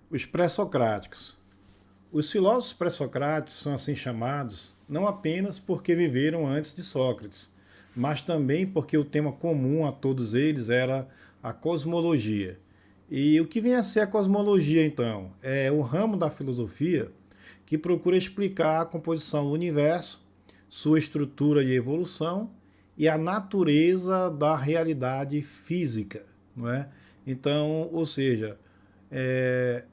Os pré-socráticos. Os filósofos pré-socráticos são assim chamados não apenas porque viveram antes de Sócrates, mas também porque o tema comum a todos eles era a cosmologia. E o que vem a ser a cosmologia, então? É o ramo da filosofia que procura explicar a composição do universo, sua estrutura e evolução e a natureza da realidade física, não é? Então, ou seja, é,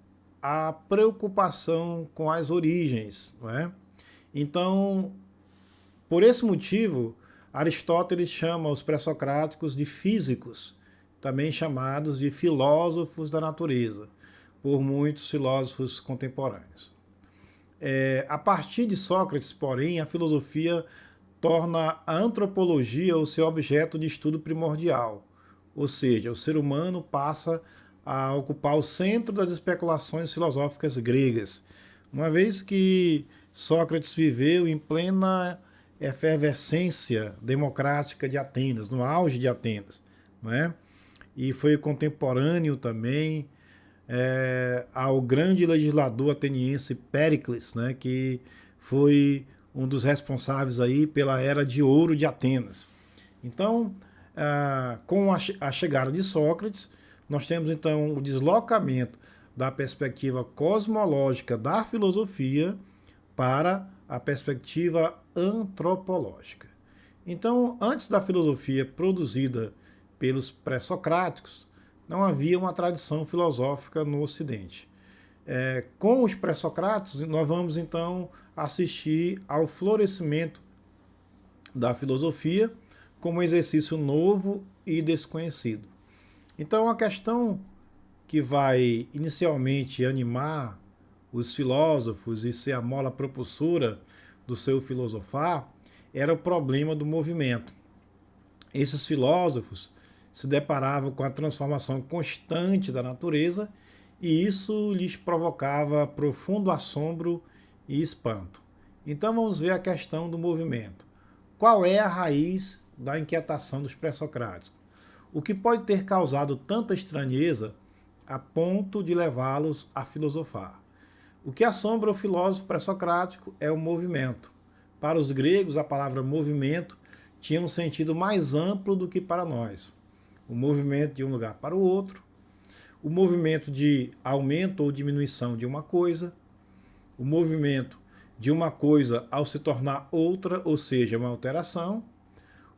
a preocupação com as origens, não é? Então, por esse motivo, Aristóteles chama os pré-socráticos de físicos, também chamados de filósofos da natureza, por muitos filósofos contemporâneos. A partir de Sócrates, porém, a filosofia torna a antropologia o seu objeto de estudo primordial, ou seja, o ser humano passa a ocupar o centro das especulações filosóficas gregas, uma vez que Sócrates viveu em plena efervescência democrática de Atenas, no auge de Atenas, não é? E foi contemporâneo também ao grande legislador ateniense Péricles, né, que foi um dos responsáveis aí pela Era de Ouro de Atenas. Então, com a chegada de Sócrates, nós temos então o deslocamento da perspectiva cosmológica da filosofia para a perspectiva antropológica. Então, antes da filosofia produzida pelos pré-socráticos, não havia uma tradição filosófica no Ocidente. Com os pré-socráticos, nós vamos então assistir ao florescimento da filosofia como um exercício novo e desconhecido. Então, a questão que vai inicialmente animar os filósofos e ser a mola propulsora do seu filosofar era o problema do movimento. Esses filósofos se deparavam com a transformação constante da natureza e isso lhes provocava profundo assombro e espanto. Então vamos ver a questão do movimento. Qual é a raiz da inquietação dos pré-socráticos? O que pode ter causado tanta estranheza a ponto de levá-los a filosofar? O que assombra o filósofo pré-socrático é o movimento. Para os gregos, a palavra movimento tinha um sentido mais amplo do que para nós. O movimento de um lugar para o outro, o movimento de aumento ou diminuição de uma coisa, o movimento de uma coisa ao se tornar outra, ou seja, uma alteração,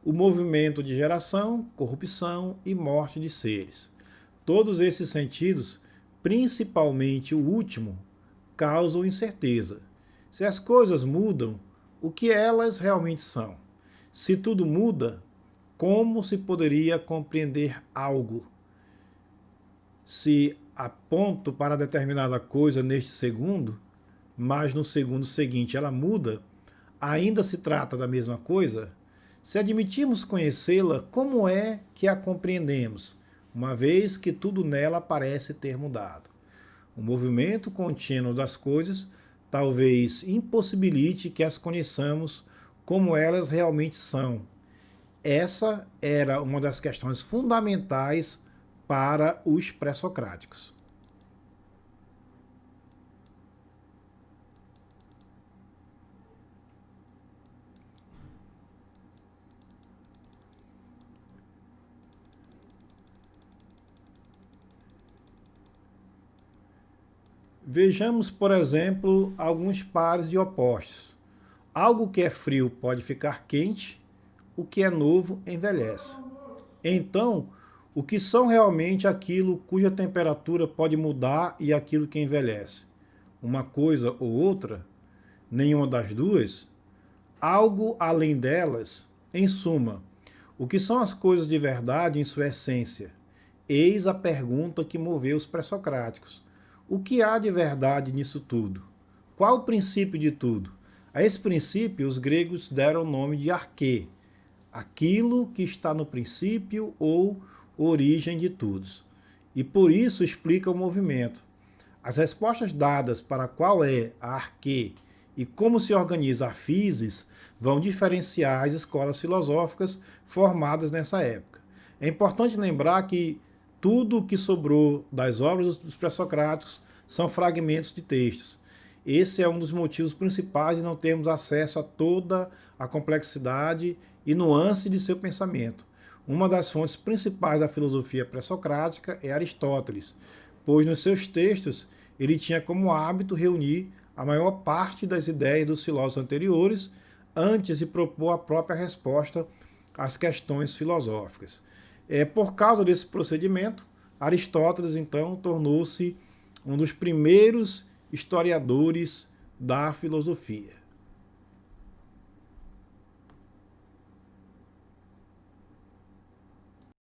o movimento de geração, corrupção e morte de seres. Todos esses sentidos, principalmente o último, causam incerteza. Se as coisas mudam, o que elas realmente são? Se tudo muda, como se poderia compreender algo? Se aponto para determinada coisa neste segundo, mas no segundo seguinte ela muda, ainda se trata da mesma coisa? Se admitirmos conhecê-la, como é que a compreendemos, uma vez que tudo nela parece ter mudado? O movimento contínuo das coisas talvez impossibilite que as conheçamos como elas realmente são. Essa era uma das questões fundamentais para os pré-socráticos. Vejamos, por exemplo, alguns pares de opostos. Algo que é frio pode ficar quente, o que é novo envelhece. Então, o que são realmente aquilo cuja temperatura pode mudar e aquilo que envelhece? Uma coisa ou outra? Nenhuma das duas? Algo além delas? Em suma, o que são as coisas de verdade em sua essência? Eis a pergunta que moveu os pré-socráticos. O que há de verdade nisso tudo? Qual o princípio de tudo? A esse princípio, os gregos deram o nome de arquê, aquilo que está no princípio ou origem de tudo. E por isso explica o movimento. As respostas dadas para qual é a arquê e como se organiza a physis vão diferenciar as escolas filosóficas formadas nessa época. É importante lembrar que tudo o que sobrou das obras dos pré-socráticos são fragmentos de textos. Esse é um dos motivos principais de não termos acesso a toda a complexidade e nuance de seu pensamento. Uma das fontes principais da filosofia pré-socrática é Aristóteles, pois nos seus textos ele tinha como hábito reunir a maior parte das ideias dos filósofos anteriores antes de propor a própria resposta às questões filosóficas. Por causa desse procedimento, Aristóteles então tornou-se um dos primeiros historiadores da filosofia.